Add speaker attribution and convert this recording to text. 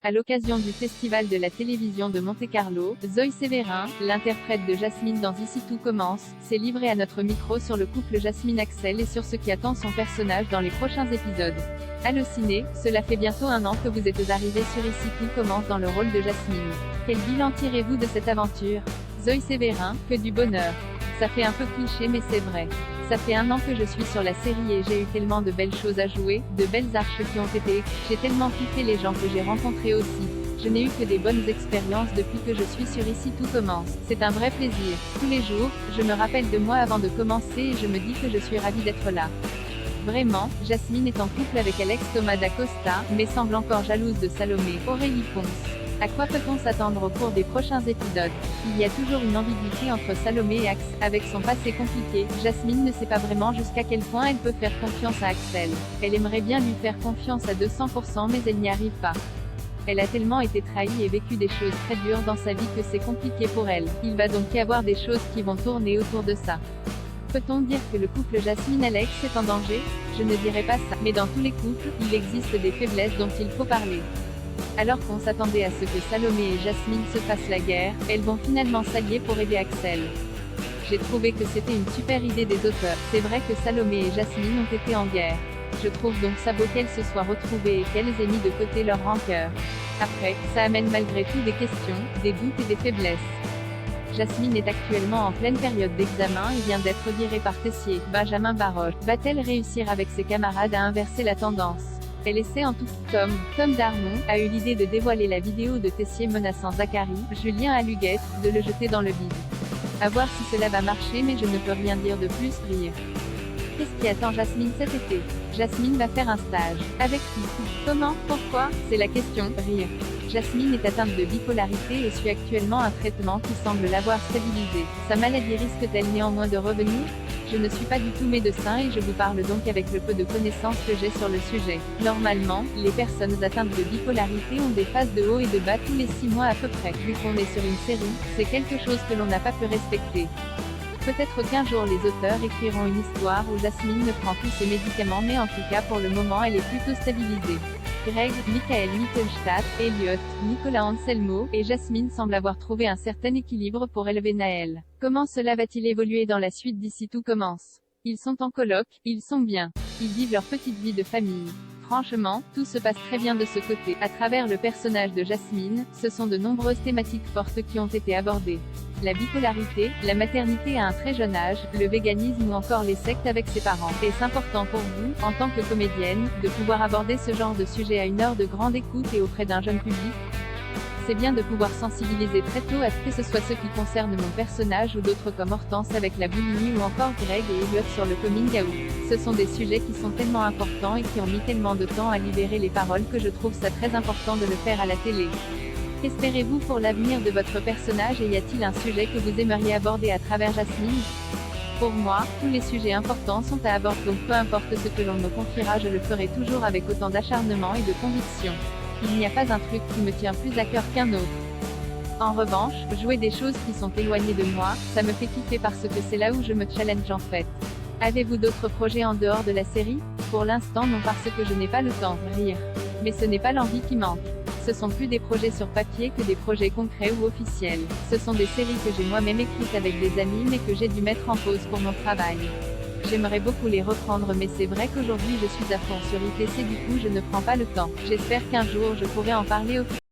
Speaker 1: À l'occasion du Festival de la télévision de Monte-Carlo, Zoe Sévérin, l'interprète de Jasmine dans Ici tout commence, s'est livrée à notre micro sur le couple Jasmine-Axel et sur ce qui attend son personnage dans les prochains épisodes. Allociné, cela fait bientôt 1 an que vous êtes arrivé sur Ici tout commence dans le rôle de Jasmine. Quel bilan tirez-vous de cette aventure? Zoe Sévérin, que du bonheur. Ça fait un peu cliché mais c'est vrai. Ça fait 1 an que je suis sur la série et j'ai eu tellement de belles choses à jouer, de belles arches qui ont été écrites, j'ai tellement kiffé les gens que j'ai rencontrés aussi. Je n'ai eu que des bonnes expériences depuis que je suis sur Ici tout commence. C'est un vrai plaisir. Tous les jours, je me rappelle de moi avant de commencer et je me dis que je suis ravie d'être là. Vraiment, Jasmine est en couple avec Alex Thomas d'Acosta, mais semble encore jalouse de Salomé, Aurélie Pons. À quoi peut-on s'attendre au cours des prochains épisodes? Il y a toujours une ambiguïté entre Salomé et Axe. Avec son passé compliqué, Jasmine ne sait pas vraiment jusqu'à quel point elle peut faire confiance à Axel. Elle aimerait bien lui faire confiance à 200% mais elle n'y arrive pas. Elle a tellement été trahie et vécu des choses très dures dans sa vie que c'est compliqué pour elle. Il va donc y avoir des choses qui vont tourner autour de ça. Peut-on dire que le couple Jasmine-Alex est en danger? Je ne dirais pas ça, mais dans tous les couples, il existe des faiblesses dont il faut parler. Alors qu'on s'attendait à ce que Salomé et Jasmine se fassent la guerre, elles vont finalement s'allier pour aider Axel. J'ai trouvé que c'était une super idée des auteurs. C'est vrai que Salomé et Jasmine ont été en guerre. Je trouve donc ça beau qu'elles se soient retrouvées et qu'elles aient mis de côté leur rancœur. Après, ça amène malgré tout des questions, des doutes et des faiblesses. Jasmine est actuellement en pleine période d'examen et vient d'être virée par Tessier. Benjamin Baroche. Va-t-elle réussir avec ses camarades à inverser la tendance? Elle essaie en tout. Tom Darmon, a eu l'idée de dévoiler la vidéo de Tessier menaçant Zachary, Julien Aluguette, de le jeter dans le vide. À voir si cela va marcher mais je ne peux rien dire de plus, rire. Qu'est-ce qui attend Jasmine cet été? Jasmine va faire un stage. Avec qui? Comment? Pourquoi? C'est la question, rire. Jasmine est atteinte de bipolarité et suit actuellement un traitement qui semble l'avoir stabilisée. Sa maladie risque-t-elle néanmoins de revenir? Je ne suis pas du tout médecin et je vous parle donc avec le peu de connaissances que j'ai sur le sujet. Normalement, les personnes atteintes de bipolarité ont des phases de haut et de bas tous les 6 mois à peu près. Vu qu'on est sur une série, c'est quelque chose que l'on n'a pas pu respecter. Peut-être qu'un jour les auteurs écriront une histoire où Jasmine ne prend plus ses médicaments mais en tout cas pour le moment elle est plutôt stabilisée. Greg, Michael Mittelstadt, Elliot, Nicolas Anselmo, et Jasmine semblent avoir trouvé un certain équilibre pour élever Naël. Comment cela va-t-il évoluer dans la suite d'Ici tout commence? Ils sont en coloc, ils sont bien. Ils vivent leur petite vie de famille. Franchement, tout se passe très bien de ce côté. À travers le personnage de Jasmine, ce sont de nombreuses thématiques fortes qui ont été abordées. La bipolarité, la maternité à un très jeune âge, le véganisme ou encore les sectes avec ses parents. Est-ce important pour vous, en tant que comédienne, de pouvoir aborder ce genre de sujet à 1 heure de grande écoute et auprès d'un jeune public? C'est bien de pouvoir sensibiliser très tôt à ce que ce soit ce qui concerne mon personnage ou d'autres comme Hortense avec la boulimie ou encore Greg et Elliot sur le coming out. Ce sont des sujets qui sont tellement importants et qui ont mis tellement de temps à libérer les paroles que je trouve ça très important de le faire à la télé. Qu'espérez-vous pour l'avenir de votre personnage et y a-t-il un sujet que vous aimeriez aborder à travers Jasmine? Pour moi, tous les sujets importants sont à aborder donc peu importe ce que l'on me confiera je le ferai toujours avec autant d'acharnement et de conviction. Il n'y a pas un truc qui me tient plus à cœur qu'un autre. En revanche, jouer des choses qui sont éloignées de moi, ça me fait kiffer parce que c'est là où je me challenge en fait. Avez-vous d'autres projets en dehors de la série? Pour l'instant non parce que je n'ai pas le temps, rire. Mais ce n'est pas l'envie qui manque. Ce sont plus des projets sur papier que des projets concrets ou officiels. Ce sont des séries que j'ai moi-même écrites avec des amis mais que j'ai dû mettre en pause pour mon travail. J'aimerais beaucoup les reprendre mais c'est vrai qu'aujourd'hui je suis à fond sur ITC du coup je ne prends pas le temps. J'espère qu'un jour je pourrai en parler officiellement.